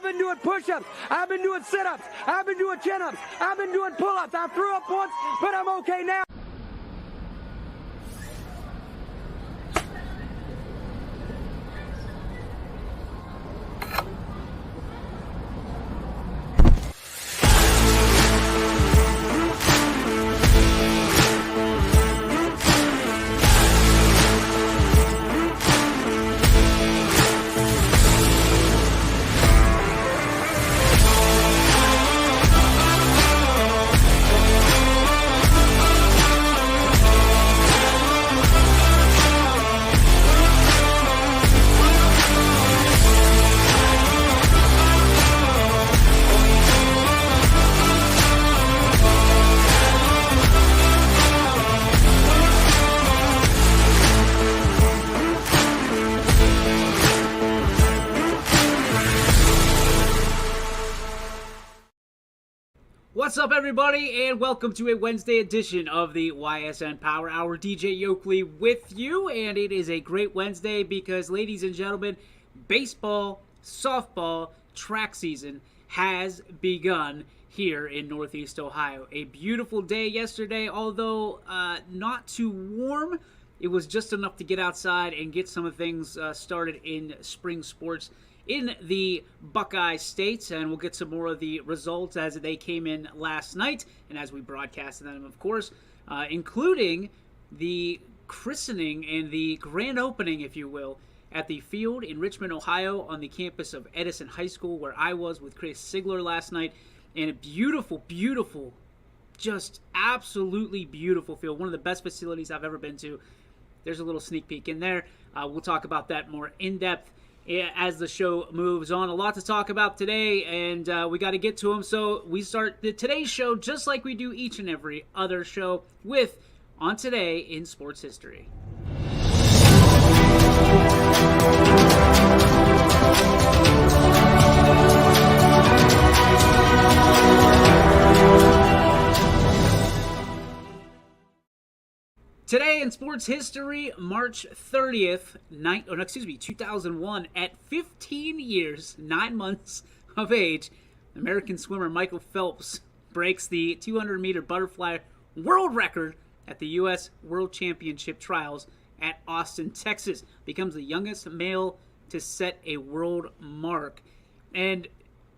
been doing push-ups. I've been doing sit-ups. I've been doing chin-ups. I've been doing pull-ups. I threw up once, but I'm okay now. What's up, everybody, and welcome to a Wednesday edition of the Ysn Power Hour. DJ Yoakley with you, and it is a great Wednesday because, ladies and gentlemen, baseball, softball, track season has begun here in Northeast Ohio. A beautiful day yesterday, although not too warm. It was just enough to get outside and get some of things started in spring sports in the Buckeye States, and we'll get some more of the results as they came in last night and as we broadcasted them, of course, including the christening and the grand opening, if you will, at the field in Richmond, Ohio, on the campus of Edison High School, where I was with Chris Sigler last night. And a beautiful, beautiful, just absolutely beautiful field. One of the best facilities I've ever been to. There's a little sneak peek in there. We'll talk about that more in depth as the show moves on. A lot to talk about today, and we got to get to them. So we start today's show just like we do each and every other show with On Today in Sports History. Today in sports history, March 30th, 2001, at 15 years, 9 months of age, American swimmer Michael Phelps breaks the 200-meter butterfly world record at the U.S. World Championship Trials at Austin, Texas. Becomes the youngest male to set a world mark. And,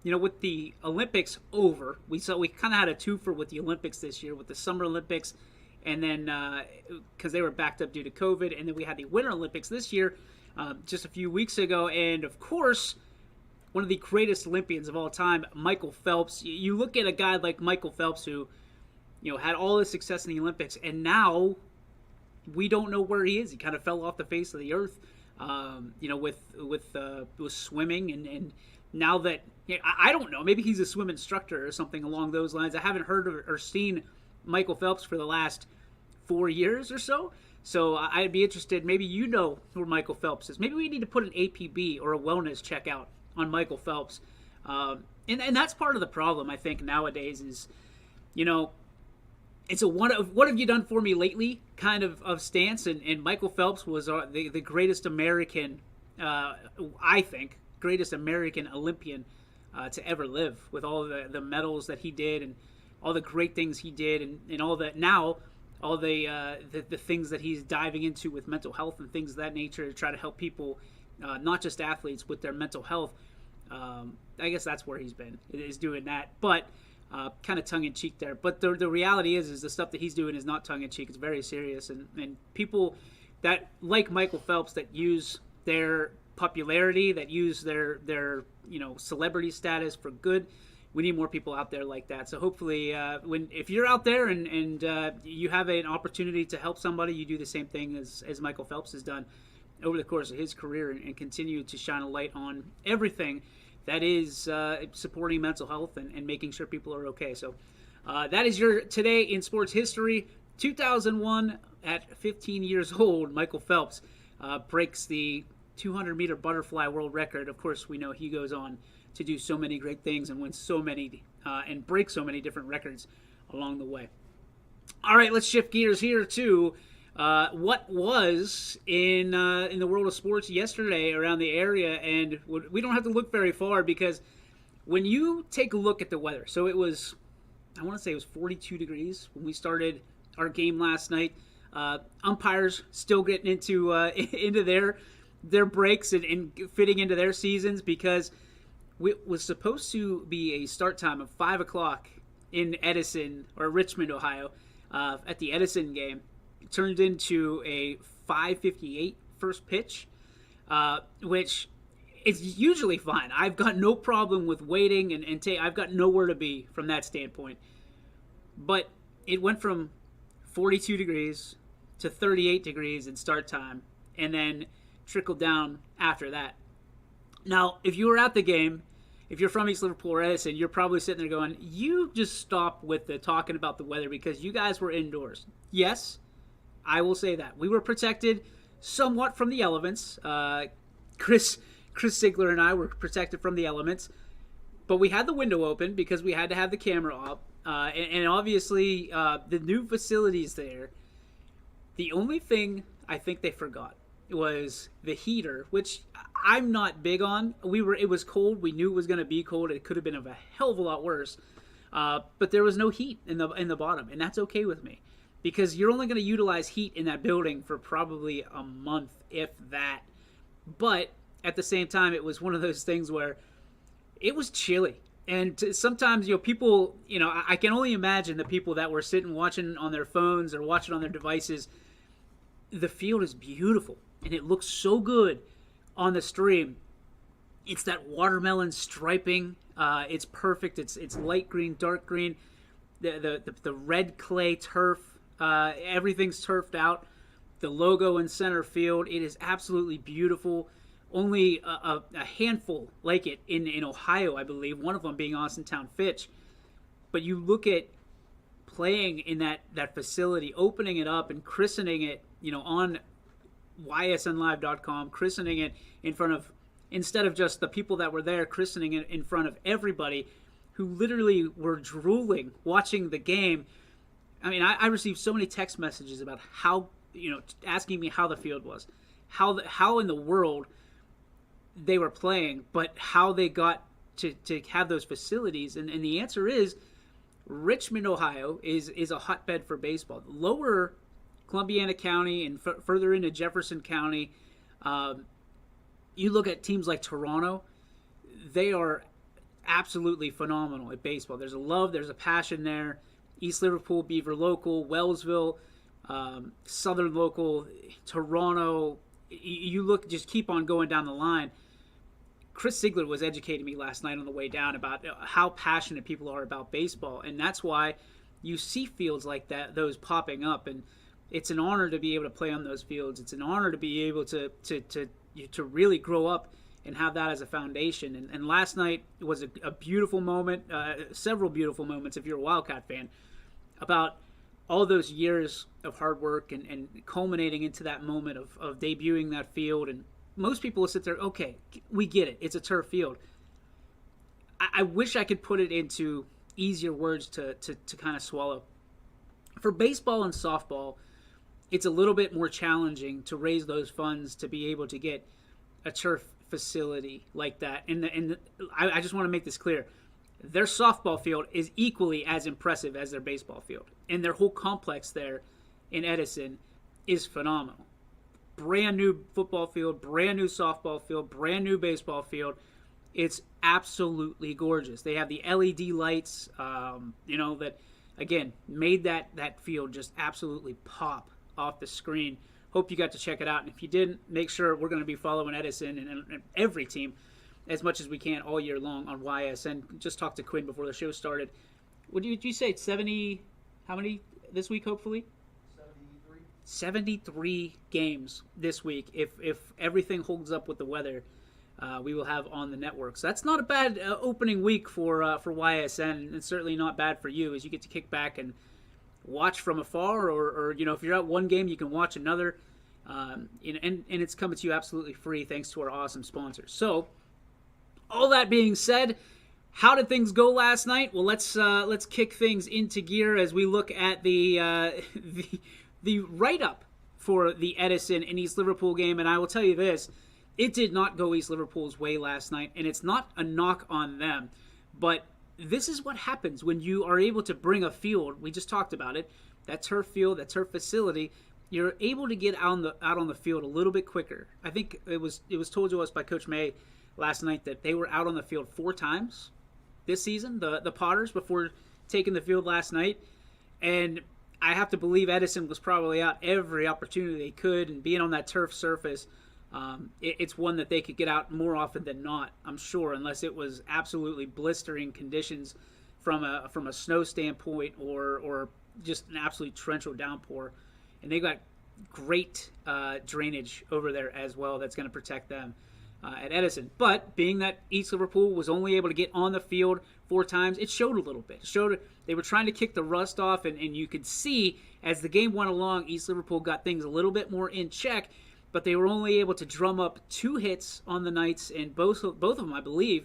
you know, with the Olympics over, we kind of had a twofer with the Olympics this year, with the Summer Olympics, and then because they were backed up due to COVID, and then we had the Winter Olympics this year just a few weeks ago. And, of course, one of the greatest Olympians of all time, Michael Phelps. You look at a guy like Michael Phelps who, you know, had all this success in the Olympics, and now we don't know where he is. He kind of fell off the face of the earth, you know, with swimming. And now that, you know, I don't know, maybe he's a swim instructor or something along those lines. I haven't heard or seen Michael Phelps for the last 4 years or so. So I'd be interested, maybe you know where Michael Phelps is. Maybe we need to put an APB or a wellness checkout on Michael Phelps. And that's part of the problem, I think, nowadays is, you know, it's a what have you done for me lately kind of stance. And Michael Phelps was the greatest American, I think, greatest American Olympian to ever live, with all the medals that he did and all the great things he did, and all that now, all the things that he's diving into with mental health and things of that nature to try to help people, not just athletes, with their mental health. I guess that's where he's been, is doing that, but kind of tongue-in-cheek there. But the reality is the stuff that he's doing is not tongue-in-cheek. It's very serious, and people that, like Michael Phelps, that use their popularity, that use their you know, celebrity status for good. We need more people out there like that. So hopefully, if you're out there and you have an opportunity to help somebody, you do the same thing as Michael Phelps has done over the course of his career, and continue to shine a light on everything that is supporting mental health and making sure people are okay. So that is your Today in Sports History. 2001, at 15 years old, Michael Phelps breaks the 200-meter butterfly world record. Of course, we know he goes on to do so many great things and win so many and break so many different records along the way. All right, let's shift gears here to what was in the world of sports yesterday around the area, and we don't have to look very far because When you take a look at the weather, so it was, I want to say it was 42 degrees when we started our game last night. Umpires still getting into into their breaks and fitting into their seasons, because it was supposed to be a start time of 5 o'clock in Edison or Richmond, Ohio, at the Edison game. It turned into a 5:58 first pitch, which is usually fine. I've got no problem with waiting and I've got nowhere to be from that standpoint. But it went from 42 degrees to 38 degrees in start time, and then trickled down after that. Now, if you were at the game, if you're from East Liverpool or Edison, you're probably sitting there going, you just stop with the talking about the weather because you guys were indoors. Yes, I will say that. We were protected somewhat from the elements. Chris Sigler and I were protected from the elements, but we had the window open because we had to have the camera up. And obviously, the new facilities there, the only thing I think they forgot was the heater, which I'm not big on. It was cold. We knew it was going to be cold. It could have been of a hell of a lot worse. But there was no heat in the bottom, and that's okay with me, because you're only going to utilize heat in that building for probably a month, if that. But at the same time, it was one of those things where it was chilly. And sometimes, people, I can only imagine the people that were sitting watching on their phones or watching on their devices. The field is beautiful, and it looks so good on the stream. It's that watermelon striping. It's perfect. It's light green, dark green. The red clay turf. Everything's turfed out. The logo in center field. It is absolutely beautiful. Only a handful like it in Ohio, I believe, one of them being Austin Town Fitch. But you look at playing in that facility, opening it up and christening it, on ysnlive.com, christening it in front of, instead of just the people that were there, christening it in front of everybody who literally were drooling watching the game. I mean, I received so many text messages about how, asking me how the field was, how in the world they were playing, but how they got to have those facilities. And the answer is Richmond, Ohio is a hotbed for baseball. Lower Columbiana County and further into Jefferson County, you look at teams like Toronto, they are absolutely phenomenal at baseball. There's a love, there's a passion there. East Liverpool, Beaver Local, Wellsville, Southern Local, Toronto. You look, just keep on going down the line. Chris Sigler was educating me last night on the way down about how passionate people are about baseball, and that's why you see fields like that, those popping up, and it's an honor to be able to play on those fields. It's an honor to be able to really grow up and have that as a foundation. And last night was a beautiful moment, several beautiful moments if you're a Wildcat fan, about all those years of hard work and culminating into that moment of debuting that field. And most people will sit there, okay, we get it. It's a turf field. I wish I could put it into easier words to kind of swallow. For baseball and softball, it's a little bit more challenging to raise those funds to be able to get a turf facility like that. And I just want to make this clear. Their softball field is equally as impressive as their baseball field. And their whole complex there in Edison is phenomenal. Brand new football field, brand new softball field, brand new baseball field. It's absolutely gorgeous. They have the LED lights, that, again, made that field just absolutely pop off the screen. Hope you got to check it out. And if you didn't, make sure we're going to be following Edison and every team as much as we can all year long on YSN. Just talked to Quinn before the show started. What did you say, 70, how many this week, hopefully? 73 games this week. If everything holds up with the weather, we will have on the network. So that's not a bad opening week for YSN, and certainly not bad for you, as you get to kick back and watch from afar, or if you're at one game, you can watch another, and it's coming to you absolutely free thanks to our awesome sponsors. So, all that being said, how did things go last night? Well, let's kick things into gear as we look at the write-up for the Edison and East Liverpool game, and I will tell you this, it did not go East Liverpool's way last night, and it's not a knock on them. But this is what happens when you are able to bring a field. We just talked about it. That turf field, that turf facility. You're able to get out on the field a little bit quicker. I think it was told to us by Coach May last night that they were out on the field 4 times this season, the Potters, before taking the field last night. And I have to believe Edison was probably out every opportunity they could, and being on that turf surface, it's one that they could get out more often than not, I'm sure, unless it was absolutely blistering conditions from a snow standpoint or just an absolute torrential downpour. And they got great drainage over there as well that's going to protect them at Edison. But being that East Liverpool was only able to get on the field 4 times, it showed a little bit. It showed they were trying to kick the rust off, and you could see as the game went along, East Liverpool got things a little bit more in check, but they were only able to drum up 2 hits on the Knights, and both of them, I believe,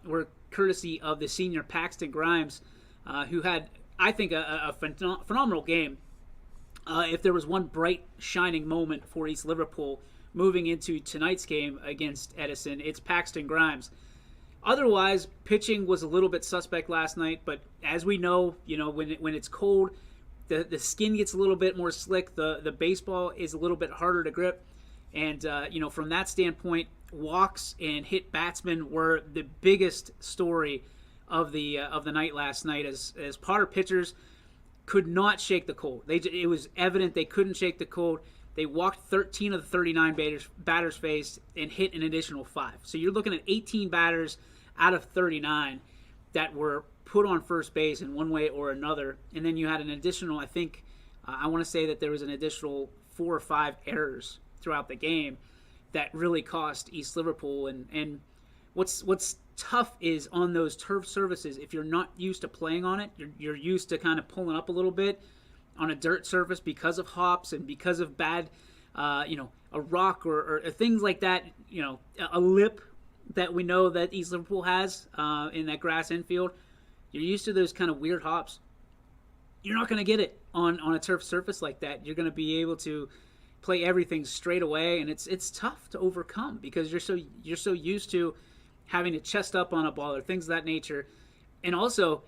were courtesy of the senior Paxton Grimes, who had, I think, a phenomenal game. If there was one bright, shining moment for East Liverpool moving into tonight's game against Edison, it's Paxton Grimes. Otherwise, pitching was a little bit suspect last night, but as we know, when it's cold, the skin gets a little bit more slick. The baseball is a little bit harder to grip, and from that standpoint, walks and hit batsmen were the biggest story of the night last night. As Potter pitchers could not shake the cold. It was evident they couldn't shake the cold. They walked 13 of the 39 batters faced and hit an additional 5. So you're looking at 18 batters out of 39 that were put on first base in one way or another. And then you had an additional, I think, I want to say that there was an additional 4 or 5 errors throughout the game that really cost East Liverpool. And what's tough is on those turf surfaces, if you're not used to playing on it, you're used to kind of pulling up a little bit on a dirt surface because of hops and because of bad, a rock or things like that, a lip that we know that East Liverpool has in that grass infield. You're used to those kind of weird hops. You're not going to get it on a turf surface like that. You're going to be able to play everything straight away, and it's tough to overcome because you're so used to having to chest up on a ball or things of that nature. And also,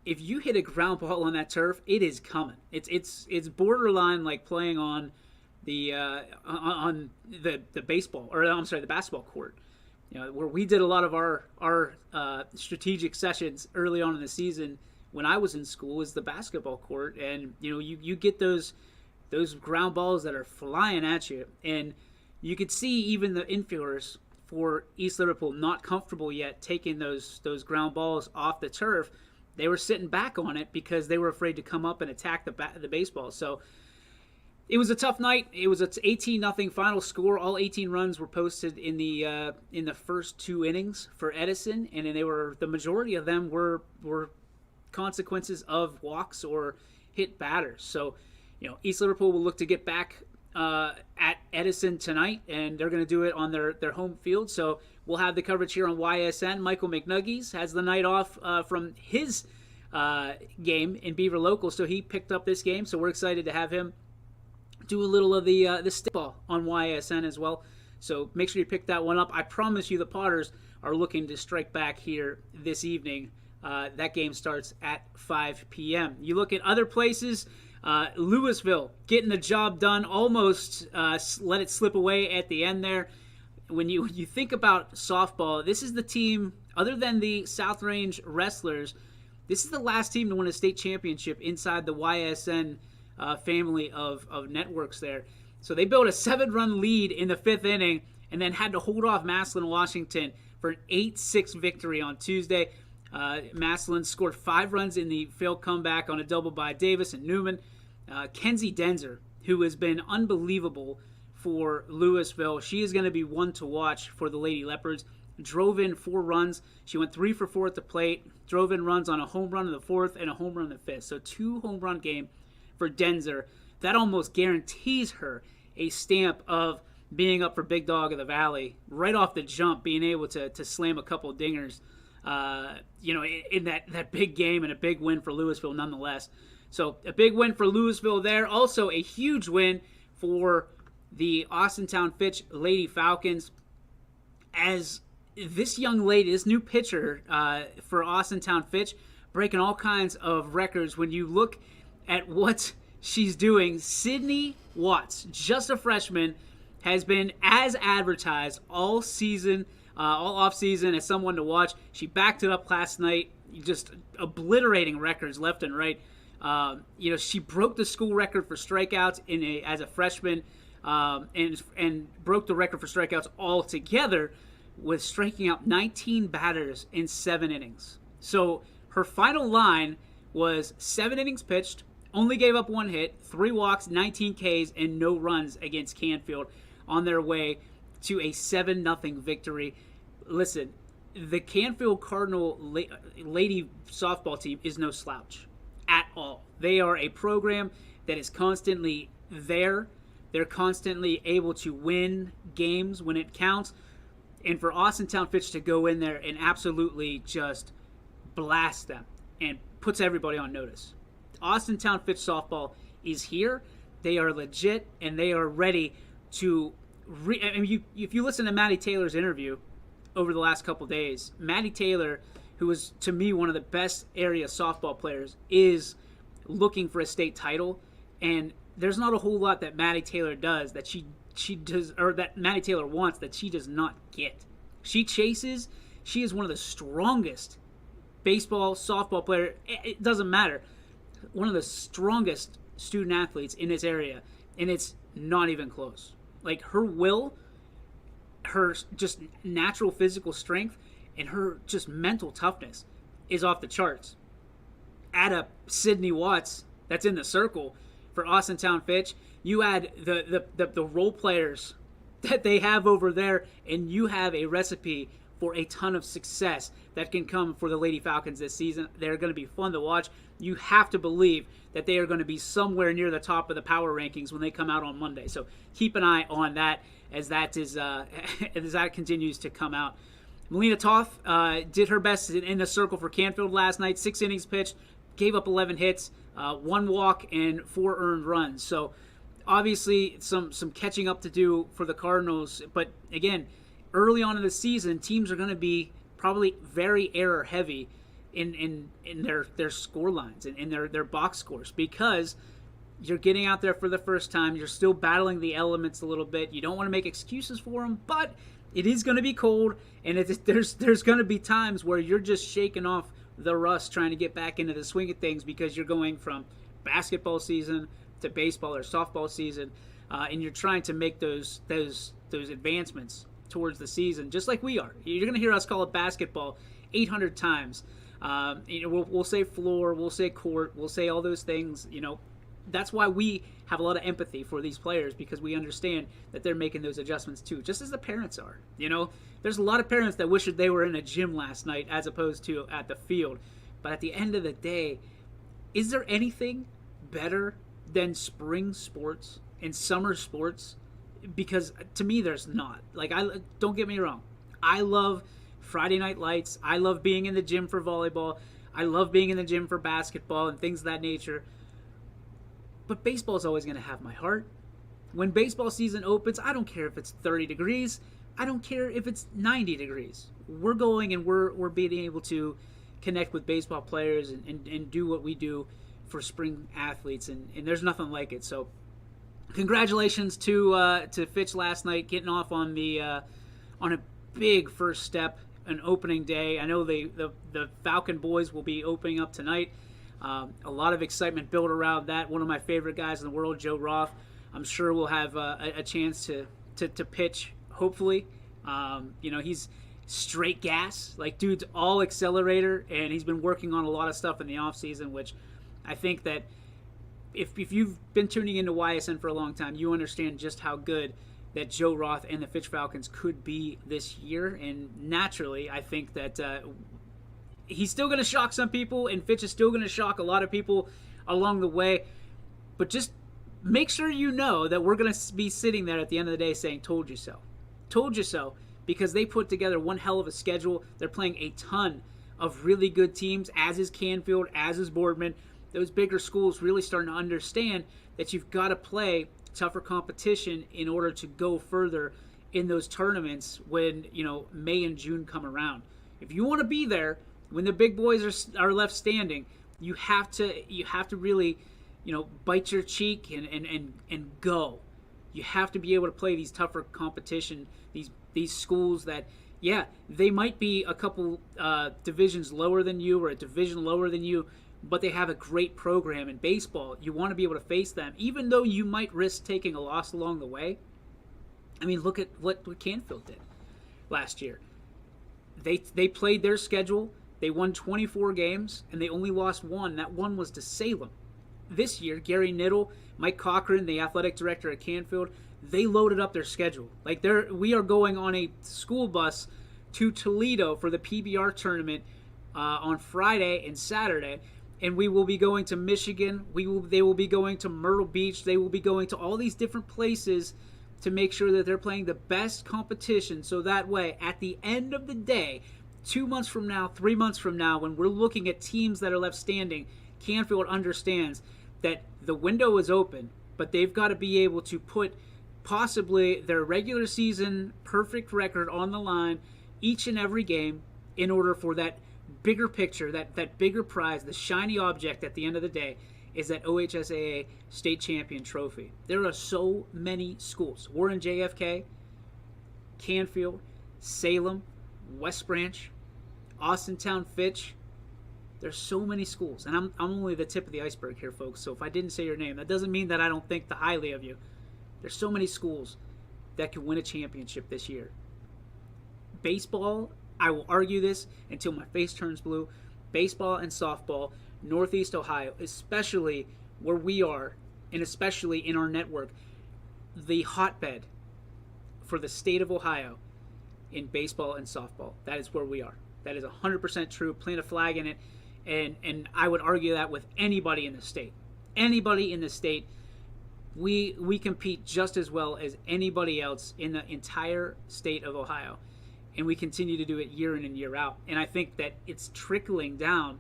if you hit a ground ball on that turf, it is coming. It's borderline like playing on the baseball, or I'm sorry, the basketball court. Where we did a lot of our strategic sessions early on in the season when I was in school is the basketball court, and you get those ground balls that are flying at you, and you could see even the infielders for East Liverpool not comfortable yet taking those ground balls off the turf. They were sitting back on it because they were afraid to come up and attack the baseball. So it was a tough night. It was an 18-0 final score. All 18 runs were posted in the first 2 innings for Edison, and the majority of them were consequences of walks or hit batters. So East Liverpool will look to get back at Edison tonight, and they're going to do it on their home field. So we'll have the coverage here on YSN. Michael McNuggies has the night off from his game in Beaver Local, so he picked up this game. So we're excited to have him do a little of the stickball on YSN as well. So make sure you pick that one up. I promise you the Potters are looking to strike back here this evening. That game starts at 5 p.m. You look at other places. Louisville getting the job done, almost let it slip away at the end there. When you think about softball, this is the team, other than the South Range Wrestlers, this is the last team to win a state championship inside the YSN family of networks there. So they built a 7-run lead in the 5th inning and then had to hold off Massillon, Washington for an 8-6 victory on Tuesday. Massillon scored 5 runs in the failed comeback on a double by Davis and Newman. Kenzie Denzer, who has been unbelievable for Louisville, she is going to be one to watch for the Lady Leopards. Drove in 4 runs. She went 3 for 4 at the plate. Drove in runs on a home run in the 4th and a home run in the 5th. So 2 home run game for Denzer. That almost guarantees her a stamp of being up for Big Dog of the Valley right off the jump, being able to slam a couple of dingers. In that big game, and a big win for Louisville nonetheless. So a big win for Louisville there. Also a huge win for the Austintown Fitch Lady Falcons. As this young lady, this new pitcher for Austintown Fitch, breaking all kinds of records. When you look at what she's doing, Sydney Watts, just a freshman, has been as advertised all season, all off season, as someone to watch. She backed it up last night, just obliterating records left and right. She broke the school record for strikeouts as a freshman, and broke the record for strikeouts altogether with striking out 19 batters in 7 innings. So her final line was 7 innings pitched, only gave up 1 hit, 3 walks, 19 Ks, and no runs against Canfield on their way to a 7-0 victory. Listen, the Canfield Cardinal lady softball team is no slouch at all. They are a program that is constantly there. They're constantly able to win games when it counts. And for Austintown Fitch to go in there and absolutely just blast them and puts everybody on notice. Austintown Fitch softball is here. They are legit, and they are ready to if you listen to Maddie Taylor's interview over the last couple days, Maddie Taylor, who is to me one of the best area softball players, is looking for a state title. And there's not a whole lot that Maddie Taylor does that she does, or that Maddie Taylor wants, that she does not get. She is one of the strongest baseball, softball player. It doesn't matter. One of the strongest student athletes in this area, and it's not even close. Like, her will, her just natural physical strength, and her just mental toughness is off the charts. Add up Sydney Watts, that's in the circle for Austintown Fitch. You add the role players that they have over there, and you have a recipe for a ton of success that can come for the Lady Falcons this season. They're going to be fun to watch. You have to believe that they are going to be somewhere near the top of the power rankings when they come out on Monday. So keep an eye on that as that is as that continues to come out. Melina Toth did her best in the circle for Canfield last night. 6 innings pitched, gave up 11 hits, 1 walk, and 4 earned runs. So obviously some catching up to do for the Cardinals. But again, early on in the season, teams are going to be probably very error heavy in their score lines and in their box scores, because you're getting out there for the first time. You're still battling the elements a little bit. You don't want to make excuses for them, but it is going to be cold, and there's going to be times where you're just shaking off the rust, trying to get back into the swing of things, because you're going from basketball season to baseball or softball season, and you're trying to make those advancements towards the season, just like we are. You're going to hear us call it basketball 800 times. We'll say floor, we'll say court, we'll say all those things. That's why we have a lot of empathy for these players, because we understand that they're making those adjustments too, just as the parents are. There's a lot of parents that wish that they were in a gym last night as opposed to at the field. But at the end of the day, is there anything better than spring sports and summer sports? Because to me, there's not. Don't get me wrong. I love Friday night lights. I love being in the gym for volleyball. I love being in the gym for basketball and things of that nature. But baseball is always going to have my heart. When baseball season opens, I don't care if it's 30 degrees. I don't care if it's 90 degrees. We're going, and we're being able to connect with baseball players and do what we do for spring athletes. And there's nothing like it. So congratulations to Fitch last night, getting off on a big first step, an opening day. I know the Falcon boys will be opening up tonight. A lot of excitement built around that. One of my favorite guys in the world, Joe Roth. I'm sure we'll have a chance to pitch, hopefully. He's straight gas. Dude's all accelerator, and he's been working on a lot of stuff in the offseason, which I think that if you've been tuning into YSN for a long time, you understand just how good that Joe Roth and the Fitch Falcons could be this year. And naturally, I think that he's still going to shock some people, and Fitch is still going to shock a lot of people along the way. But just make sure you know that we're going to be sitting there at the end of the day saying, told you so. Told you so, because they put together one hell of a schedule. They're playing a ton of really good teams, as is Canfield, as is Boardman. Those bigger schools really starting to understand that you've got to play tougher competition in order to go further in those tournaments when, May and June come around. If you want to be there when the big boys are left standing, you have to really, bite your cheek and go. You have to be able to play these tougher competition, these schools that, yeah, they might be a couple divisions lower than you or a division lower than you, but they have a great program in baseball. You want to be able to face them, even though you might risk taking a loss along the way. I mean, look at what Canfield did last year. They played their schedule. They won 24 games, and they only lost one. That one was to Salem. This year, Gary Niddle, Mike Cochran, the athletic director at Canfield, they loaded up their schedule. We are going on a school bus to Toledo for the PBR tournament on Friday and Saturday, and we will be going to Michigan. They will be going to Myrtle Beach. They will be going to all these different places to make sure that they're playing the best competition, so that way, at the end of the day, 2 months from now, 3 months from now, when we're looking at teams that are left standing, Canfield understands that the window is open, but they've got to be able to put possibly their regular season perfect record on the line each and every game in order for that bigger picture, that bigger prize, the shiny object at the end of the day, is that OHSAA state champion trophy. There are so many schools. Warren JFK, Canfield, Salem, West Branch, Austintown Fitch. There's so many schools, and I'm only the tip of the iceberg here, folks. So if I didn't say your name, that doesn't mean that I don't think the highly of you. There's so many schools that can win a championship this year. Baseball, I will argue this until my face turns blue. Baseball and softball, Northeast Ohio, especially where we are, and especially in our network, the hotbed for the state of Ohio in baseball and softball. That is where we are. That is 100% true. Plant a flag in it. And I would argue that with anybody in the state. Anybody in the state, we compete just as well as anybody else in the entire state of Ohio. And we continue to do it year in and year out. And I think that it's trickling down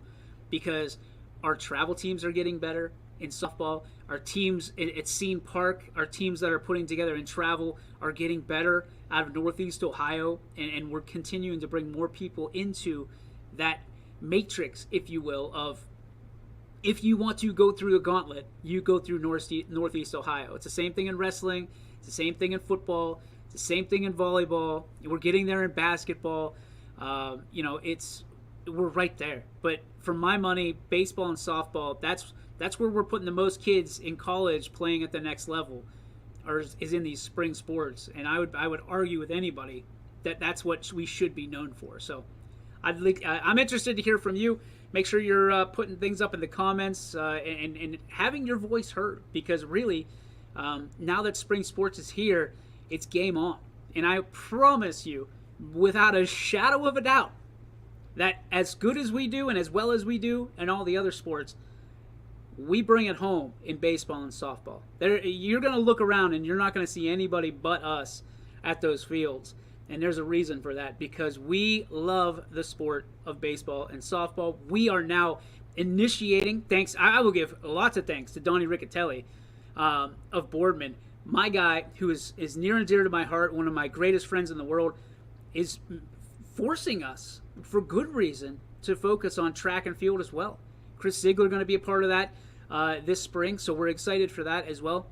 because our travel teams are getting better in softball. Our teams at Scene Park, our teams that are putting together in travel are getting better out of Northeast Ohio. And we're continuing to bring more people into that matrix, if you will, of if you want to go through the gauntlet, you go through Northeast Ohio. It's the same thing in wrestling. It's the same thing in football. It's the same thing in volleyball. We're getting there in basketball. We're right there. But for my money, baseball and softball, that's where we're putting the most kids in college playing at the next level, or is in these spring sports. And I would argue with anybody that that's what we should be known for. So I'm interested to hear from you. Make sure you're putting things up in the comments and having your voice heard, because really, now that spring sports is here, it's game on. And I promise you, without a shadow of a doubt, that as good as we do and as well as we do in all the other sports, we bring it home in baseball and softball. You're going to look around and you're not going to see anybody but us at those fields. And there's a reason for that, because we love the sport of baseball and softball. We are now initiating, thanks, I will give lots of thanks to Donnie Riccatelli of Boardman. My guy, who is near and dear to my heart, one of my greatest friends in the world, is forcing us, for good reason, to focus on track and field as well. Chris Ziegler going to be a part of that this spring, so we're excited for that as well.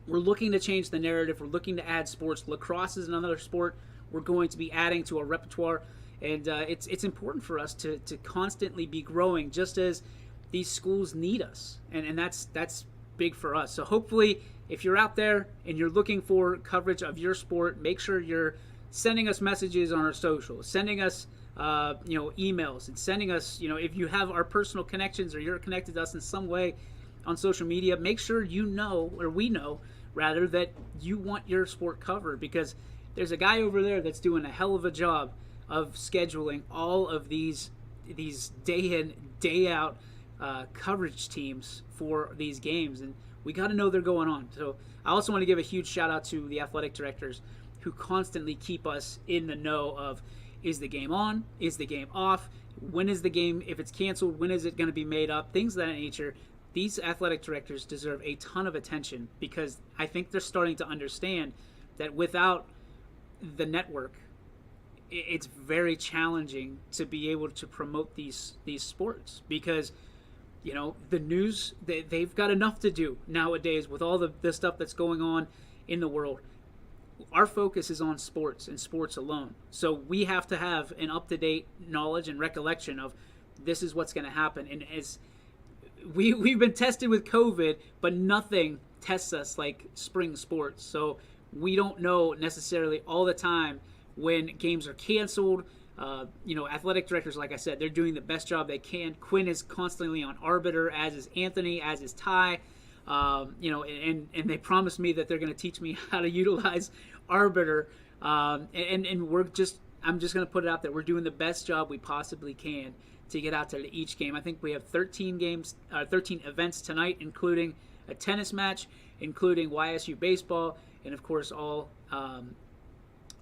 We're looking to change the narrative. We're looking to add sports. Lacrosse is another sport we're going to be adding to our repertoire, and it's important for us to constantly be growing, just as these schools need us, and that's big for us. So hopefully, if you're out there and you're looking for coverage of your sport, make sure you're sending us messages on our socials, sending us emails, and sending us, if you have our personal connections or you're connected to us in some way on social media, make sure you know, or we know rather, that you want your sport covered, because there's a guy over there that's doing a hell of a job of scheduling all of these day in, day out coverage teams for these games, and we got to know they're going on. So I also want to give a huge shout out to the athletic directors who constantly keep us in the know of, is the game on? Is the game off? When is the game, if it's canceled, when is it going to be made up? Things of that nature. These athletic directors deserve a ton of attention, because I think they're starting to understand that without the network, it's very challenging to be able to promote these sports because, the news, they've got enough to do nowadays with all the stuff that's going on in the world. Our focus is on sports and sports alone. So we have to have an up-to-date knowledge and recollection of this is what's going to happen. And as we've been tested with COVID, but nothing tests us like spring sports. So we don't know necessarily all the time when games are canceled. Athletic directors, like I said, they're doing the best job they can. Quinn is constantly on arbiter, as is Anthony, as is Ty. And they promised me that they're going to teach me how to utilize arbiter. I'm just going to put it out there. We're doing the best job we possibly can to get out there to each game. I think we have 13 events tonight, including a tennis match, including YSU baseball, and of course all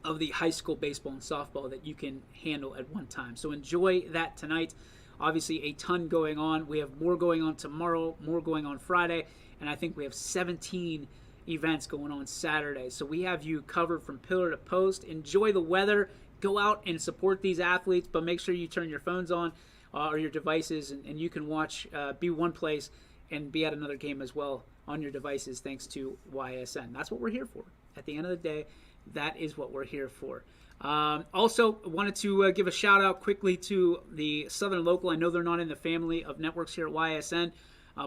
of the high school baseball and softball that you can handle at one time. So enjoy that tonight. Obviously a ton going on. We have more going on tomorrow, more going on Friday, and I think we have 17 events going on Saturday. So we have you covered from pillar to post. Enjoy the weather. Go out and support these athletes, but make sure you turn your phones on or your devices, and you can watch, be one place and be at another game as well on your devices thanks to YSN. That's what we're here for. At the end of the day, that is what we're here for. Also, wanted to give a shout out quickly to the Southern Local. I know they're not in the family of networks here at YSN,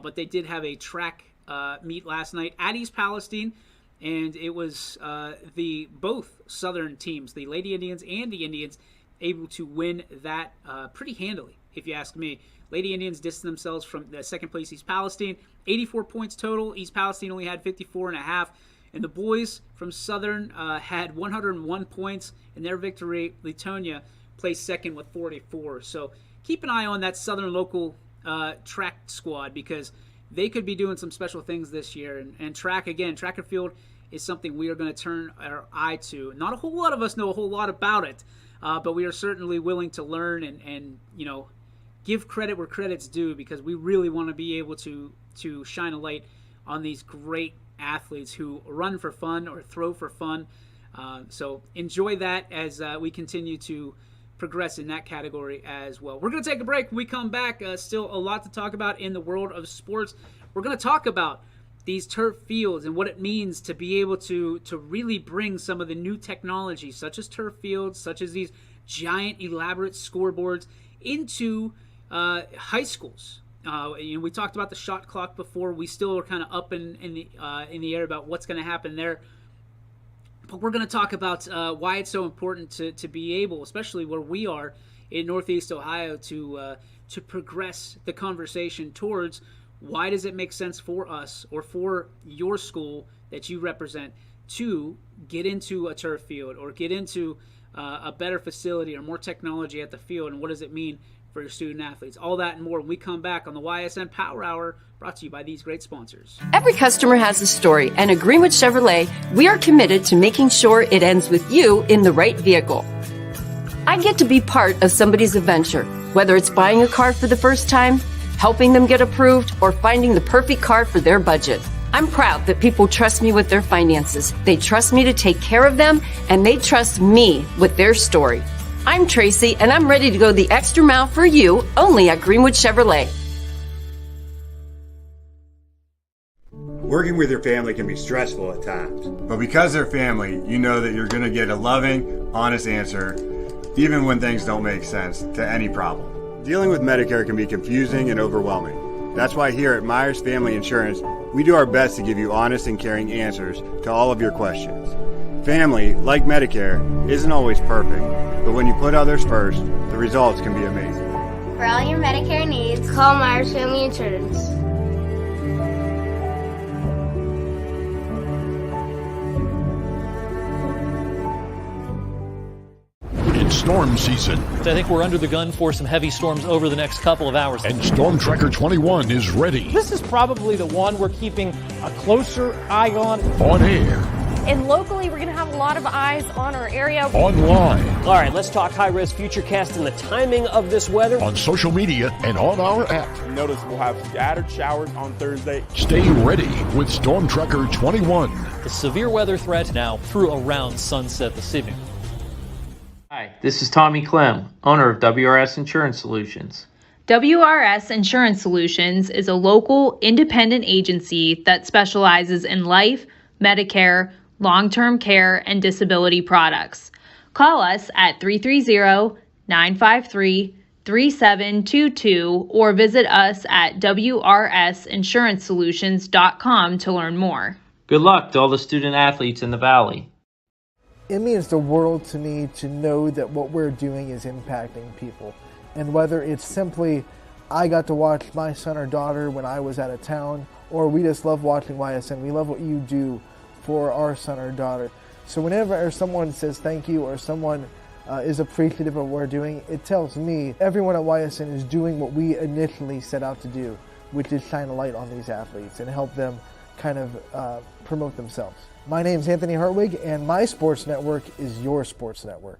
but they did have a track meet last night at East Palestine, and it was both Southern teams, the Lady Indians and the Indians, able to win that pretty handily, if you ask me. Lady Indians distanced themselves from the second place East Palestine, 84 points total. East Palestine only had 54.5. And the boys from Southern had 101 points in their victory. Latonia placed second with 44. So keep an eye on that Southern Local track squad because they could be doing some special things this year. And track and field is something we are going to turn our eye to. Not a whole lot of us know a whole lot about it, but we are certainly willing to learn and give credit where credit's due because we really want to be able to shine a light on these great athletes who run for fun or throw for fun. So enjoy that as we continue to progress in that category as well. We're going to take a break. When we come back, still a lot to talk about in the world of sports. We're going to talk about these turf fields and what it means to be able to really bring some of the new technology, such as turf fields, such as these giant elaborate scoreboards, into high schools. We talked about the shot clock before. We still are kind of up in the air about what's going to happen there. But we're going to talk about why it's so important to be able, especially where we are in Northeast Ohio, to progress the conversation towards why does it make sense for us or for your school that you represent to get into a turf field or get into a better facility or more technology at the field, and what does it mean for your student athletes. All that and more when we come back on the Ysn Power Hour, brought to you by these great sponsors. Every customer has a story, and at Greenwood Chevrolet, we are committed to making sure it ends with you in the right vehicle. I get to be part of somebody's adventure, whether it's buying a car for the first time, helping them get approved, or finding the perfect car for their budget. I'm proud that people trust me with their finances. They trust me to take care of them, and they trust me with their story. I'm Tracy, and I'm ready to go the extra mile for you, only at Greenwood Chevrolet. Working with your family can be stressful at times, but because they're family, you know that you're going to get a loving, honest answer, even when things don't make sense to any problem. Dealing with Medicare can be confusing and overwhelming. That's why here at Myers Family Insurance, we do our best to give you honest and caring answers to all of your questions. Family, like Medicare, isn't always perfect, but when you put others first, the results can be amazing. For all your Medicare needs, call Myers Family Insurance. It's storm season. I think we're under the gun for some heavy storms over the next couple of hours. And Storm Tracker 21 is ready. This is probably the one we're keeping a closer eye on. On air, And locally, we're going to have a lot of eyes on our area. Online. All right, let's talk high-risk futurecast and the timing of this weather. On social media and on our app. Notice we'll have scattered showers on Thursday. Stay ready with Storm Tracker 21. The severe weather threat now through around sunset this evening. Hi, this is Tommy Clem, owner of WRS Insurance Solutions. WRS Insurance Solutions is a local, independent agency that specializes in life, Medicare, long-term care, and disability products. Call us at 330-953-3722 or visit us at wrsinsurancesolutions.com to learn more. Good luck to all the student athletes in the Valley. It means the world to me to know that what we're doing is impacting people. And whether it's simply, I got to watch my son or daughter when I was out of town, or we just love watching YSN. We love what you do for our son or daughter. So whenever someone says thank you or someone is appreciative of what we're doing, it tells me everyone at YSN is doing what we initially set out to do, which is shine a light on these athletes and help them kind of promote themselves. My name's Anthony Hartwig, and my sports network is your sports network.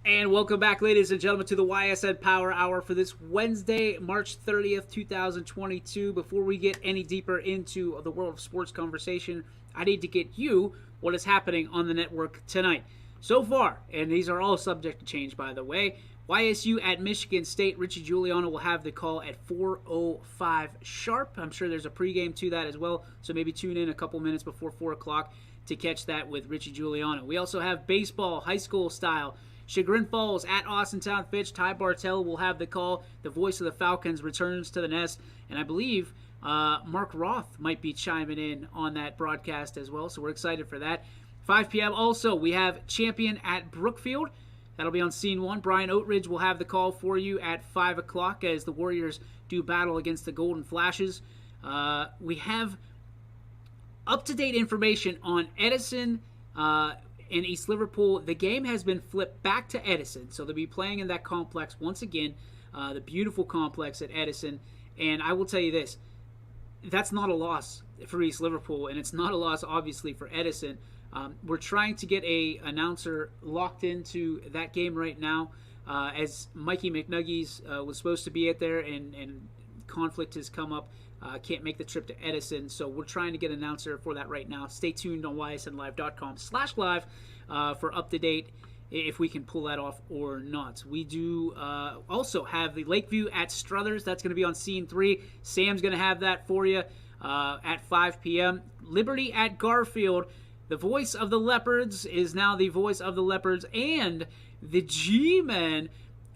And welcome back, ladies and gentlemen, to the Ysn Power Hour for this Wednesday, March 30th, 2022. Before we get any deeper into the world of sports conversation, I need to get you what is happening on the network tonight. So far, and these are all subject to change, by the way, YSU at Michigan State. Richie Giuliano will have the call at 4:05 sharp. I'm sure there's a pregame to that as well, so maybe tune in a couple minutes before 4 o'clock to catch that with Richie Giuliano. We also have baseball, high school style. Chagrin Falls at Austintown Fitch. Ty Bartell will have the call. The voice of the Falcons returns to the nest, and I believe Mark Roth might be chiming in on that broadcast as well, so we're excited for that. 5 p.m. also, we have Champion at Brookfield. That'll be on Scene 1. Brian Oatridge will have the call for you at 5 o'clock as the Warriors do battle against the Golden Flashes. We have up-to-date information on Edison in East Liverpool. The game has been flipped back to Edison, so they'll be playing in that complex once again, the beautiful complex at Edison. And I will tell you this, that's not a loss for East Liverpool, and it's not a loss, obviously, for Edison. We're trying to get a announcer locked into that game right now, as Mikey McNuggies was supposed to be at there, and conflict has come up. Can't make the trip to Edison, so we're trying to get an announcer for that right now. Stay tuned on ysnlive.com/live for up-to-date if we can pull that off or not. We do also have the Lakeview at Struthers. That's going to be on Scene 3. Sam's going to have that for you at 5 p.m. Liberty at Garfield. The voice of the Leopards is now the voice of the Leopards, and the G-Men,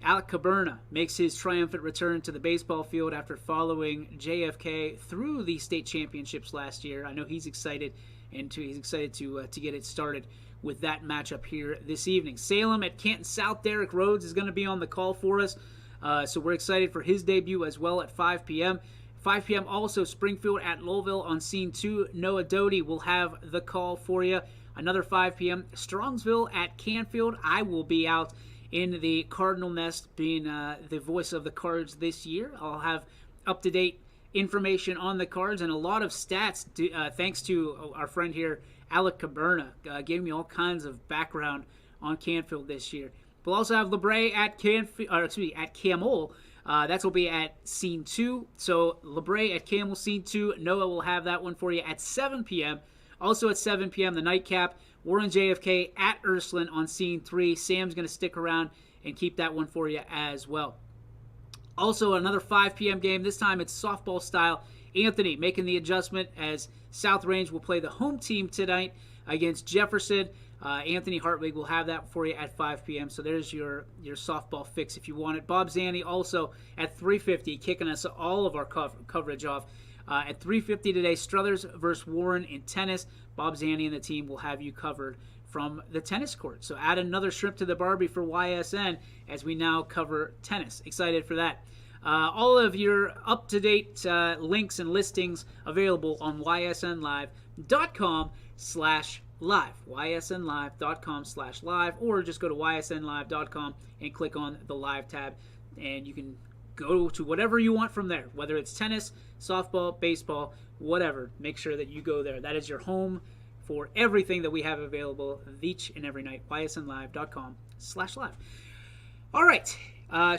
Alec Caberna, makes his triumphant return to the baseball field after following JFK through the state championships last year. I know he's excited, and he's excited to get it started with that matchup here this evening. Salem at Canton South. Derek Rhodes is going to be on the call for us, so we're excited for his debut as well at 5 p.m. 5 p.m. also Springfield at Lowville on Scene 2. Noah Doty will have the call for you. Another 5 p.m. Strongsville at Canfield. I will be out in the Cardinal Nest being the voice of the Cards this year. I'll have up-to-date information on the Cards and a lot of stats thanks to our friend here, Alec Caberna, gave me all kinds of background on Canfield this year. We'll also have LeBray at Camel. That will be at Scene 2. So LeBray at Camel, Scene 2. Noah will have that one for you at 7 p.m. Also at 7 p.m., the nightcap, Warren JFK at Ursuline on Scene 3. Sam's going to stick around and keep that one for you as well. Also, another 5 p.m. game. This time it's softball style. Anthony making the adjustment as South Range will play the home team tonight against Jefferson. Anthony Hartwig will have that for you at 5 p.m. So there's your softball fix if you want it. Bob Zanny also at 3:50 kicking us all of our coverage off. At 3:50 today, Struthers versus Warren in tennis. Bob Zanny and the team will have you covered from the tennis court. So add another shrimp to the Barbie for YSN as we now cover tennis. Excited for that. All of your up-to-date links and listings available on ysnlive.com/live. ysnlive.com/live, or just go to ysnlive.com and click on the live tab, and you can go to whatever you want from there, whether it's tennis, softball, baseball, whatever. Make sure that you go there. That is your home for everything that we have available each and every night. ysnlive.com/live. All right,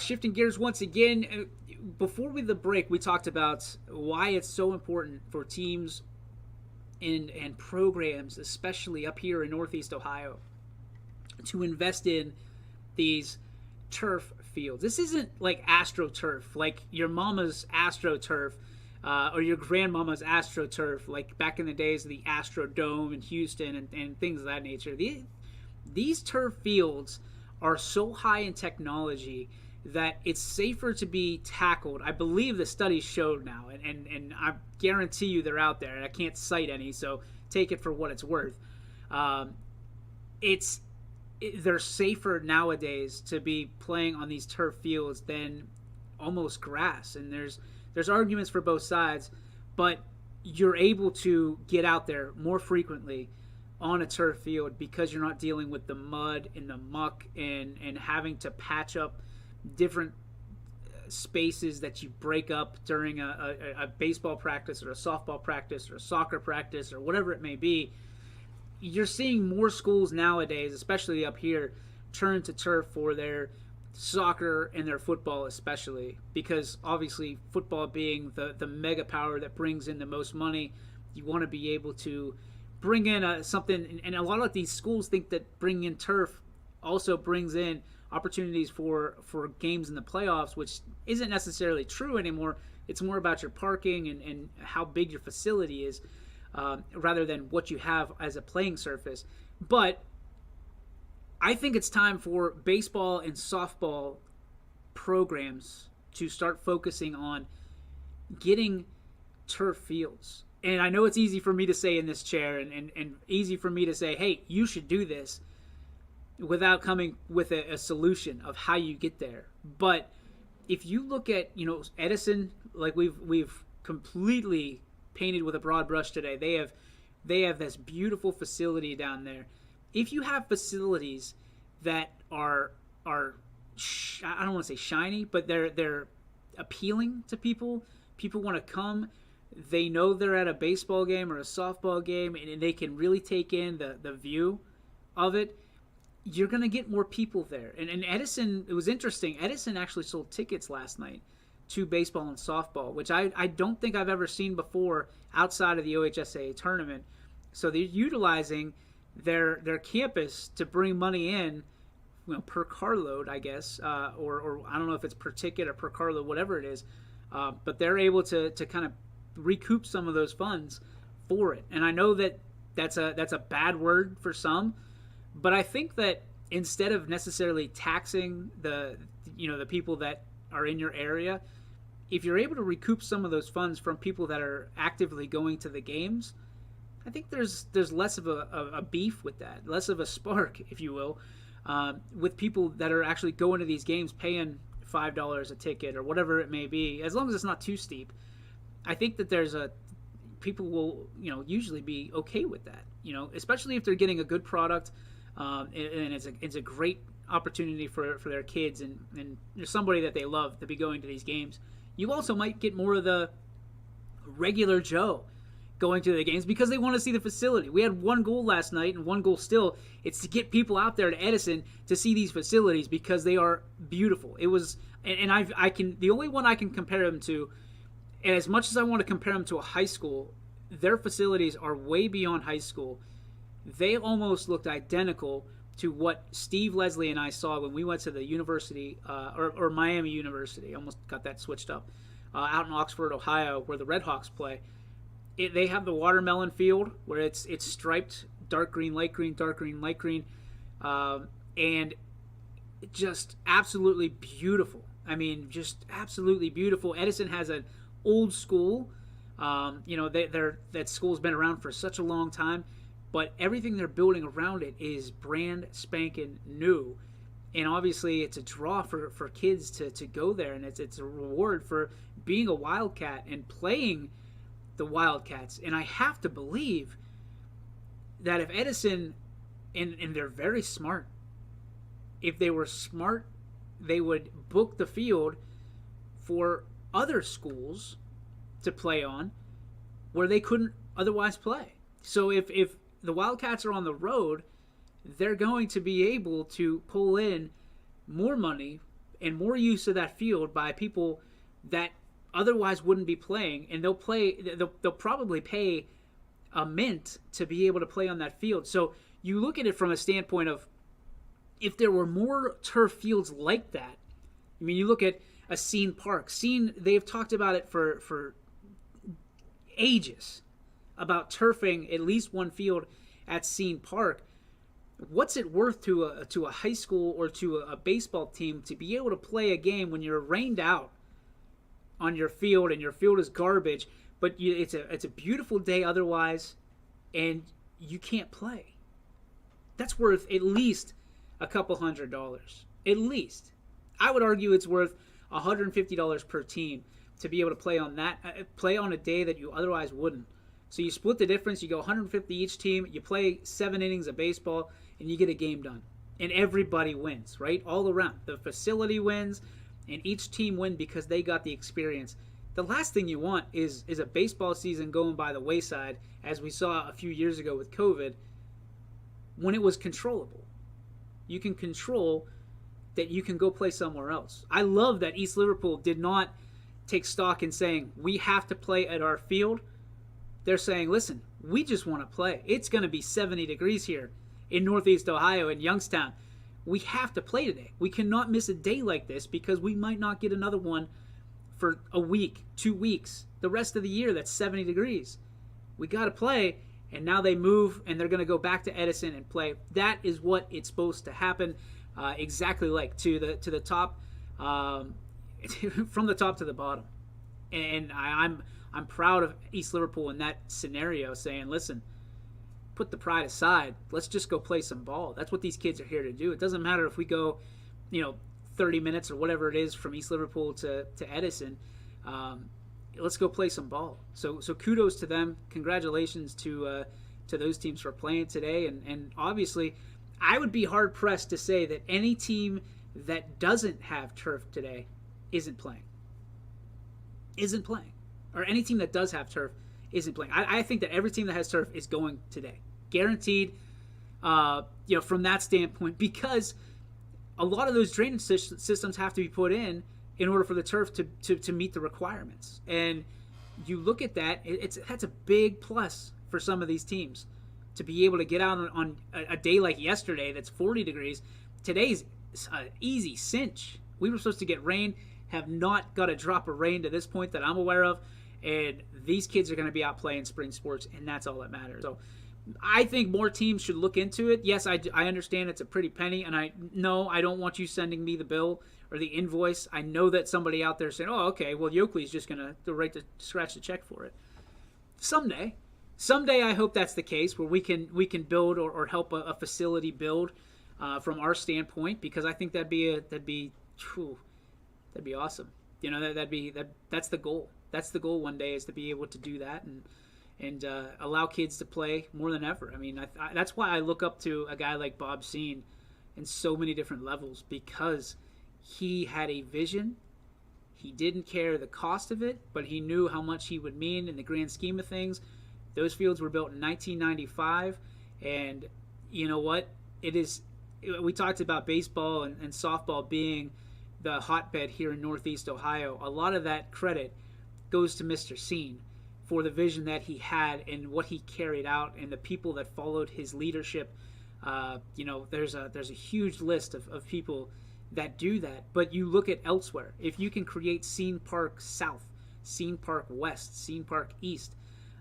shifting gears once again. Before the break, we talked about why it's so important for teams and programs, especially up here in Northeast Ohio, to invest in these turf fields. This isn't like AstroTurf, like your mama's AstroTurf, or your grandmama's AstroTurf, like back in the days of the Astrodome in Houston and things of that nature. These turf fields are so high in technology that it's safer to be tackled. I believe the studies showed now, and I guarantee you they're out there, and I can't cite any, so take it for what it's worth. They're safer nowadays to be playing on these turf fields than almost grass, and there's arguments for both sides, but you're able to get out there more frequently on a turf field because you're not dealing with the mud and the muck and having to patch up different spaces that you break up during a baseball practice or a softball practice or a soccer practice or whatever it may be. You're seeing more schools nowadays, especially up here, turn to turf for their soccer and their football especially, because obviously football being the mega power that brings in the most money, you want to be able to bring in something, and a lot of these schools think that bringing in turf also brings in opportunities for games in the playoffs, which isn't necessarily true anymore. It's more about your parking and how big your facility is, rather than what you have as a playing surface. But I think it's time for baseball and softball programs to start focusing on getting turf fields. And I know it's easy for me to say in this chair and easy for me to say, hey, you should do this, without coming with a solution of how you get there. But if you look at, Edison, like we've completely painted with a broad brush today. They have this beautiful facility down there. If you have facilities that are I don't want to say shiny, but they're appealing to people. People want to come. They know they're at a baseball game or a softball game, and they can really take in the view of it. You're going to get more people there. And Edison, it was interesting. Edison actually sold tickets last night to baseball and softball, which I don't think I've ever seen before outside of the OHSAA tournament. So they're utilizing their campus to bring money in, per carload, I guess, or I don't know if it's per ticket or per carload, whatever it is. But they're able to kind of recoup some of those funds for it. And I know that's a bad word for some, but I think that instead of necessarily taxing the people that are in your area, if you're able to recoup some of those funds from people that are actively going to the games, I think there's less of a beef with that, less of a spark, if you will, with people that are actually going to these games paying $5 a ticket or whatever it may be, as long as it's not too steep. I think that people will usually be okay with that, especially if they're getting a good product, and it's a great opportunity for their kids and there's somebody that they love to be going to these games. You also might get more of the regular Joe going to the games because they want to see the facility. We had one goal last night and one goal still. It's to get people out there to Edison to see these facilities because they are beautiful. It was, and I can, the only one I can compare them to, and as much as I want to compare them to a high school, their facilities are way beyond high school. They almost looked identical to what Steve Leslie and I saw when we went to the university, or Miami University, almost got that switched up, out in Oxford, Ohio, where the Red Hawks play. They have the watermelon field where it's striped dark green, light green, dark green, light green, and just absolutely beautiful. I mean, just absolutely beautiful. Edison has an old school. That school's been around for such a long time, but everything they're building around it is brand spanking new. And obviously it's a draw for kids to go there, and it's a reward for being a Wildcat and playing the Wildcats. And I have to believe that if Edison, and they're very smart, if they were smart, they would book the field for other schools to play on where they couldn't otherwise play. So if the Wildcats are on the road, they're going to be able to pull in more money and more use of that field by people that otherwise wouldn't be playing, and they'll probably pay a mint to be able to play on that field. So you look at it from a standpoint of, if there were more turf fields like that, I mean, you look at a Ysn Park. They've talked about it for ages, about turfing at least one field at Ysn Park. What's it worth to a high school or to a baseball team to be able to play a game when you're rained out on your field and your field is garbage, but it's a beautiful day otherwise, and you can't play? That's worth at least a couple $100. At least. I would argue it's worth $150 per team to be able to play on a day that you otherwise wouldn't. So you split the difference, you go 150 each team, you play 7 innings of baseball, and you get a game done. And everybody wins, right? All around. The facility wins, and each team wins because they got the experience. The last thing you want is a baseball season going by the wayside, as we saw a few years ago with COVID, when it was controllable. You can control that you can go play somewhere else. I love that East Liverpool did not take stock in saying, we have to play at our field. They're saying, listen, we just want to play. It's going to be 70 degrees here in Northeast Ohio, in Youngstown. We have to play today. We cannot miss a day like this because we might not get another one for a week, 2 weeks, the rest of the year that's 70 degrees. We got to play, and now they move, and they're going to go back to Edison and play. That is what it's supposed to happen, exactly like to the top, from the top to the bottom. And I'm proud of East Liverpool in that scenario, saying, listen, put the pride aside. Let's just go play some ball. That's what these kids are here to do. It doesn't matter if we go, 30 minutes or whatever it is from East Liverpool to Edison. Let's go play some ball. So kudos to them. Congratulations to those teams for playing today. And obviously, I would be hard-pressed to say that any team that doesn't have turf today isn't playing. Or any team that does have turf isn't playing. I think that every team that has turf is going today. Guaranteed, from that standpoint, because a lot of those drainage systems have to be put in order for the turf to meet the requirements. And you look at that, that's a big plus for some of these teams to be able to get out on a day like yesterday that's 40 degrees. Today's an easy cinch. We were supposed to get rain, have not got a drop of rain to this point that I'm aware of, and these kids are going to be out playing spring sports, and that's all that matters. So I think more teams should look into it. Yes, I understand it's a pretty penny, and I don't want you sending me the bill or the invoice. I know that somebody out there saying, oh, okay, well, Yoakley's just going to scratch the check for it. Someday I hope that's the case, where we can build or help a facility build from our standpoint, because I think that'd be awesome. That's the goal. That's the goal one day, is to be able to do that and allow kids to play more than ever. I mean, that's why I look up to a guy like Bob Seen in so many different levels, because he had a vision. He didn't care the cost of it, but he knew how much he would mean in the grand scheme of things. Those fields were built in 1995, and you know what? We talked about baseball and softball being the hotbed here in Northeast Ohio. A lot of that credit goes to Mr. Seen for the vision that he had and what he carried out, and the people that followed his leadership. There's a huge list of people that do that. But you look at elsewhere. If you can create Ysn Park South, Ysn Park West, Ysn Park East,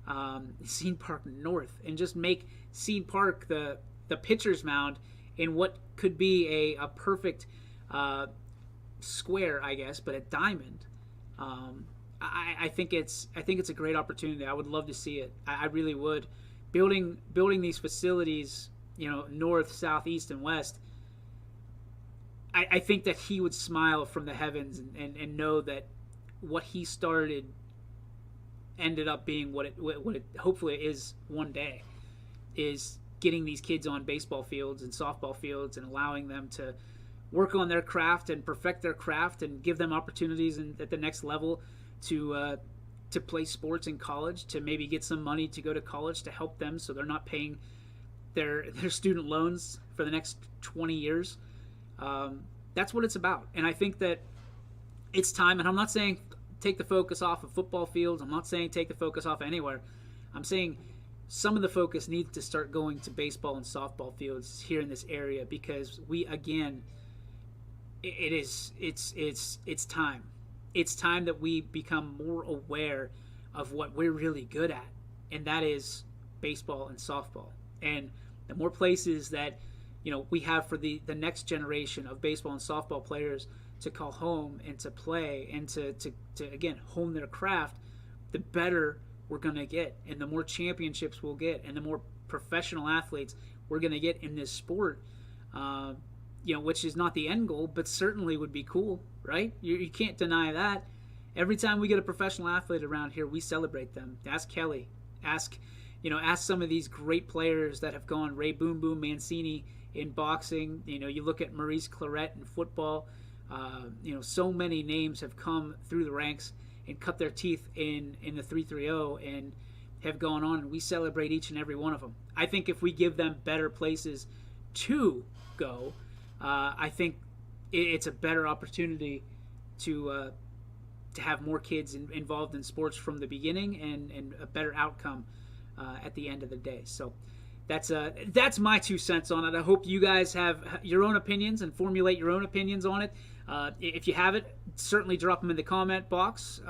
Ysn Park North, and just make Ysn Park the pitcher's mound in what could be a perfect square, I guess, but a diamond. I think it's a great opportunity. I would love to see it. I really would. Building these facilities, north, south, east, and west. I think that he would smile from the heavens and know that what he started ended up being what it hopefully is one day, is getting these kids on baseball fields and softball fields and allowing them to work on their craft and perfect their craft and give them opportunities at the next level to play sports in college, to maybe get some money to go to college to help them so they're not paying their student loans for the next 20 years. That's what it's about. And I think that it's time, and I'm not saying take the focus off of football fields. I'm not saying take the focus off anywhere. I'm saying some of the focus needs to start going to baseball and softball fields here in this area, because we, again, it's time. It's time that we become more aware of what we're really good at, and that is baseball and softball. And the more places that we have for the next generation of baseball and softball players to call home and to play and to again hone their craft, the better we're going to get, and the more championships we'll get, and the more professional athletes we're going to get in this sport, which is not the end goal, but certainly would be cool, right? You can't deny that. Every time we get a professional athlete around here, we celebrate them. Ask Kelly. Ask some of these great players that have gone, Ray Boom Boom Mancini in boxing. You look at Maurice Claret in football. So many names have come through the ranks and cut their teeth in the 330 and have gone on, and we celebrate each and every one of them. I think if we give them better places to go, I think it's a better opportunity to have more kids involved in sports from the beginning, and a better outcome at the end of the day. So that's my 2 cents on it. I hope you guys have your own opinions and formulate your own opinions on it. If you have it, certainly drop them in the comment box.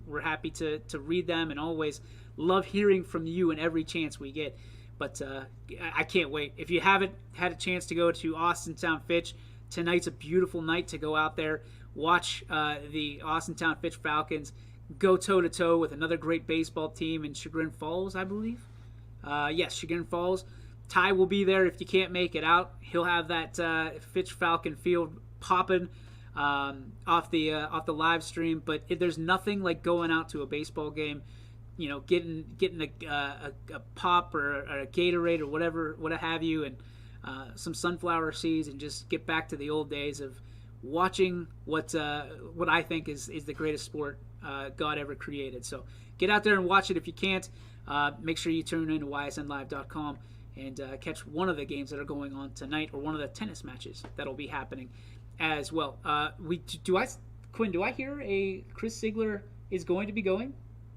We're happy to read them, and always love hearing from you in every chance we get. But I can't wait. If you haven't had a chance to go to Austintown Fitch, tonight's a beautiful night to go out there, watch the Austintown Fitch Falcons go toe-to-toe with another great baseball team in Chagrin Falls, I believe. Yes, Chagrin Falls. Ty will be there if you can't make it out. He'll have that Fitch Falcon field popping off the live stream. But there's nothing like going out to a baseball game, getting a pop or a Gatorade or whatever, what have you, and some sunflower seeds, and just get back to the old days of watching what I think is the greatest sport God ever created. So get out there and watch it if you can't. Make sure you tune in to ysnlive.com and catch one of the games that are going on tonight, or one of the tennis matches that'll be happening as well. Quinn, do I hear a Chris Ziegler is going to be going?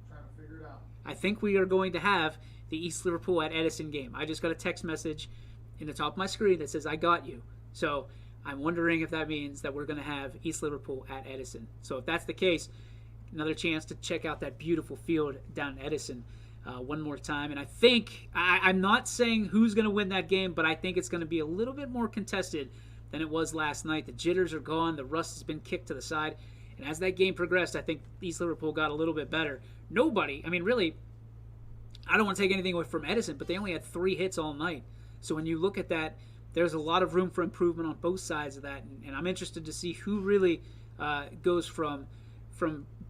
Trying to figure it out. I think we are going to have the East Liverpool at Edison game. I just got a text message in the top of my screen that says I got you. So I'm wondering if that means that we're going to have East Liverpool at Edison. So if that's the case, another chance to check out that beautiful field down in Edison one more time. And I think, I'm not saying who's going to win that game, but I think it's going to be a little bit more contested than it was last night. The jitters are gone. The rust has been kicked to the side. And as that game progressed, I think East Liverpool got a little bit better. Really, I don't want to take anything away from Edison, but they only had 3 hits all night. So when you look at that, there's a lot of room for improvement on both sides of that. And I'm interested to see who really goes from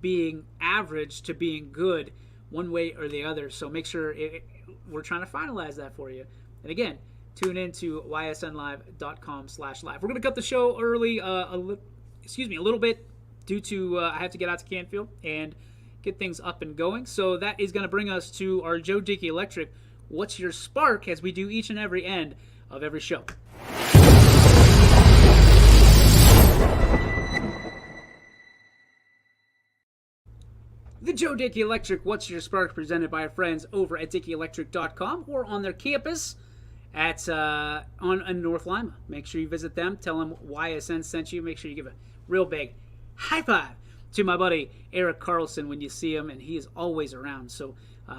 being average to being good one way or the other. So make sure we're trying to finalize that for you. And again, tune in to ysnlive.com/live. We're going to cut the show early, a little bit, due to I have to get out to Canfield and get things up and going. So that is going to bring us to our Joe Dickey Electric What's Your Spark, as we do each and every end of every show. The Joe Dickey Electric What's Your Spark, presented by our friends over at DickeyElectric.com, or on their campus on North Lima. Make sure you visit them. Tell them YSN sent you. Make sure you give a real big high five to my buddy Eric Carlson when you see him, and he is always around. So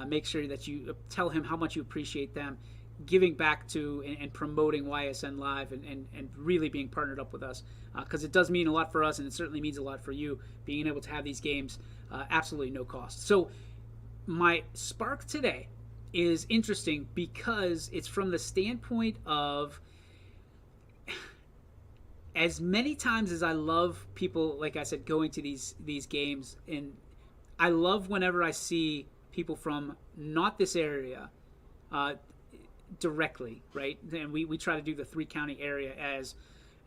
make sure that you tell him how much you appreciate them giving back to and promoting YSN Live and really being partnered up with us, because it does mean a lot for us, and it certainly means a lot for you, being able to have these games absolutely no cost. So my spark today is interesting because it's from the standpoint of, as many times as I love people, like I said, going to these games, and I love whenever I see people from not this area directly, right? And we try to do the 3-county area as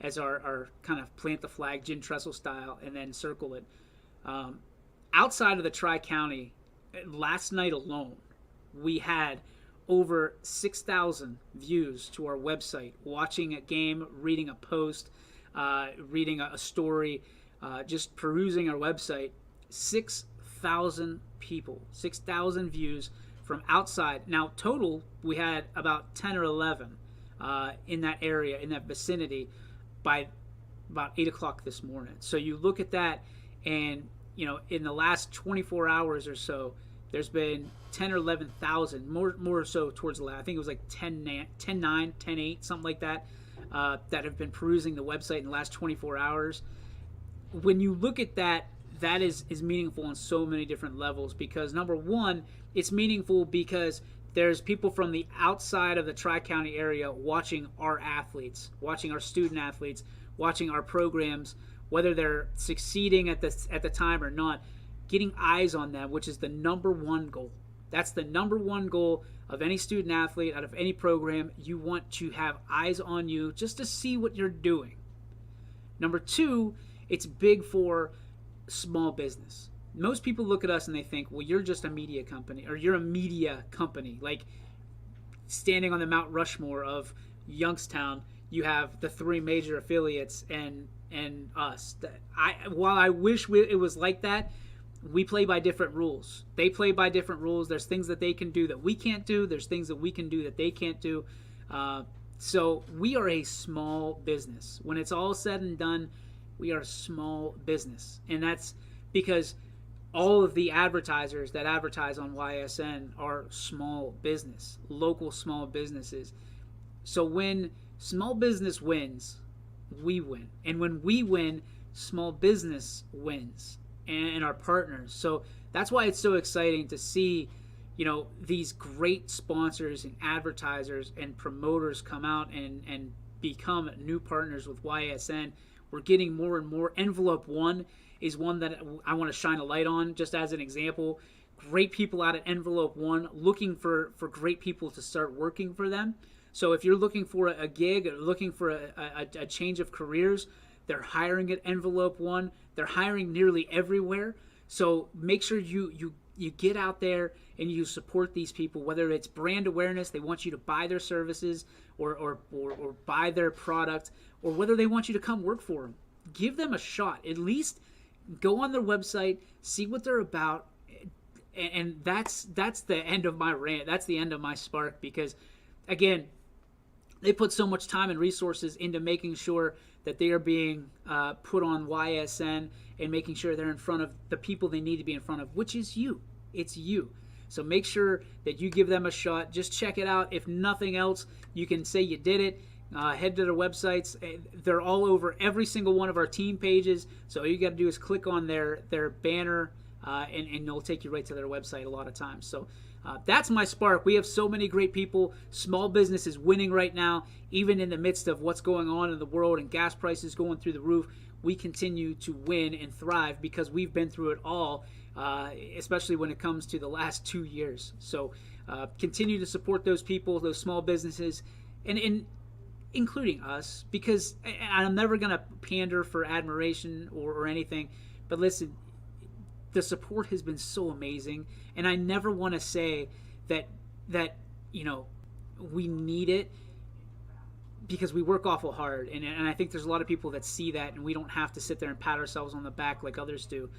as our kind of plant the flag, Gin Trestle style, and then circle it. Outside of the Tri-County, last night alone, we had over 6,000 views to our website, watching a game, reading a post, reading a story, just perusing our website. 6,000 people, 6,000 views from outside. Now, total, we had about 10 or 11 in that area, in that vicinity, by about 8 o'clock this morning. So you look at that, and in the last 24 hours or so, there's been 10 or 11,000, more so towards the last. I think it was like 10, 9, 10, 8, something like that, that have been perusing the website in the last 24 hours. When you look at that, that is meaningful on so many different levels, because number one, it's meaningful because there's people from the outside of the Tri-County area watching our athletes, watching our student athletes, watching our programs, whether they're succeeding at the time or not, getting eyes on them, which is the number one goal. That's the number one goal of any student athlete out of any program. You want to have eyes on you just to see what you're doing. Number two, it's big for small business. Most people look at us and they think, well, you're just a media company, or you're a media company. Like standing on the Mount Rushmore of Youngstown, you have the three major affiliates and us. While I wish it was like that, we play by different rules. They play by different rules. There's things that they can do that we can't do. There's things that we can do that they can't do. So we are a small business. When it's all said and done, we are a small business. And that's because all of the advertisers that advertise on YSN are small business, local small businesses. So when small business wins, we win. And when we win, small business wins, and our partners. So that's why it's so exciting to see, these great sponsors and advertisers and promoters come out and become new partners with YSN. We're getting more and more. Envelope One is one that I want to shine a light on, just as an example. Great people out at Envelope One looking for great people to start working for them. So if you're looking for a gig or looking for a change of careers, they're hiring at Envelope One. They're hiring nearly everywhere. So make sure you get out there and you support these people, whether it's brand awareness, they want you to buy their services or buy their product, or whether they want you to come work for them. Give them a shot. At least go on their website, see what they're about, and that's the end of my rant. That's the end of my spark, because, again, they put so much time and resources into making sure that they are being put on YSN and making sure they're in front of the people they need to be in front of, which is you. It's you. So make sure that you give them a shot. Just check it out. If nothing else, you can say you did it. Head to their websites. They're all over every single one of our team pages. So all you got to do is click on their banner, and it'll take you right to their website a lot of times. So that's my spark. We have so many great people. Small business is winning right now, even in the midst of what's going on in the world and gas prices going through the roof. We continue to win and thrive because we've been through it all, especially when it comes to the last 2 years. So continue to support those people, those small businesses, and including us, because I'm never going to pander for admiration or anything. But listen, the support has been so amazing, and I never want to say that we need it, because we work awful hard, and I think there's a lot of people that see that, and we don't have to sit there and pat ourselves on the back like others do.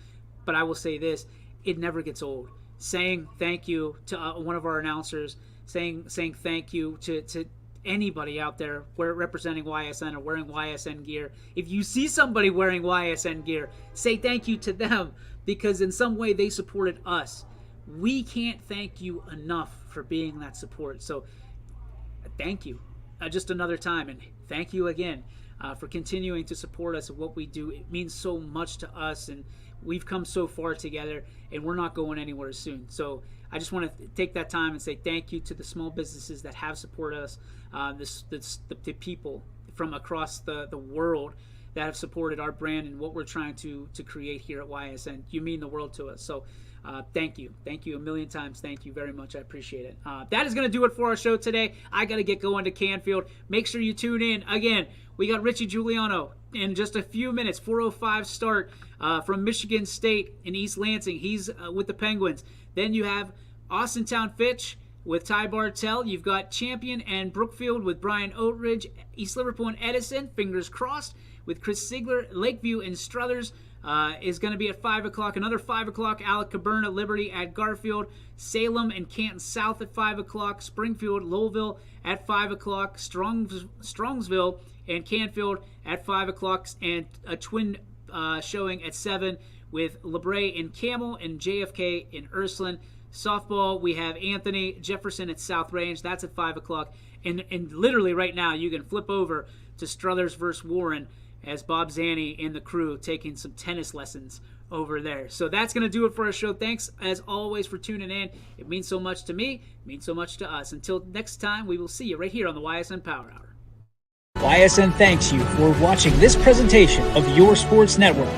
But I will say this, it never gets old. Saying thank you to one of our announcers, saying thank you to anybody out there representing YSN or wearing YSN gear. If you see somebody wearing YSN gear, say thank you to them, because in some way they supported us. We can't thank you enough for being that support. So thank you just another time, and thank you again for continuing to support us and what we do. It means so much to us, and we've come so far together, and we're not going anywhere soon. So I just want to take that time and say thank you to the small businesses that have supported us, the people from across the world that have supported our brand and what we're trying to create here at YSN. You mean the world to us. So Thank you a million times. Thank you very much. I appreciate it. That is going to do it for our show today. I got to get going to Canfield. Make sure you tune in. Again, we got Richie Giuliano in just a few minutes. 4:05 start from Michigan State in East Lansing. He's with the Penguins. Then you have Austintown Fitch with Ty Bartell. You've got Champion and Brookfield with Brian Oatridge. East Liverpool and Edison, fingers crossed, with Chris Ziegler. Lakeview and Struthers is going to be at 5 o'clock. Another 5 o'clock, Alec Caberna, Liberty at Garfield. Salem and Canton South at 5 o'clock. Springfield, Lowellville at 5 o'clock. Strongsville and Canfield at 5 o'clock. And a twin showing at 7 with LeBray and Camel and JFK in Ursuline. Softball, we have Anthony Jefferson at South Range. That's at 5 o'clock. And literally right now, you can flip over to Struthers versus Warren as Bob Zanny and the crew taking some tennis lessons over there. So that's going to do it for our show. Thanks, as always, for tuning in. It means so much to me. It means so much to us. Until next time, we will see you right here on the Ysn Power Hour. YSN thanks you for watching this presentation of your sports network.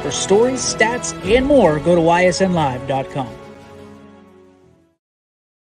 For stories, stats, and more, go to ysnlive.com.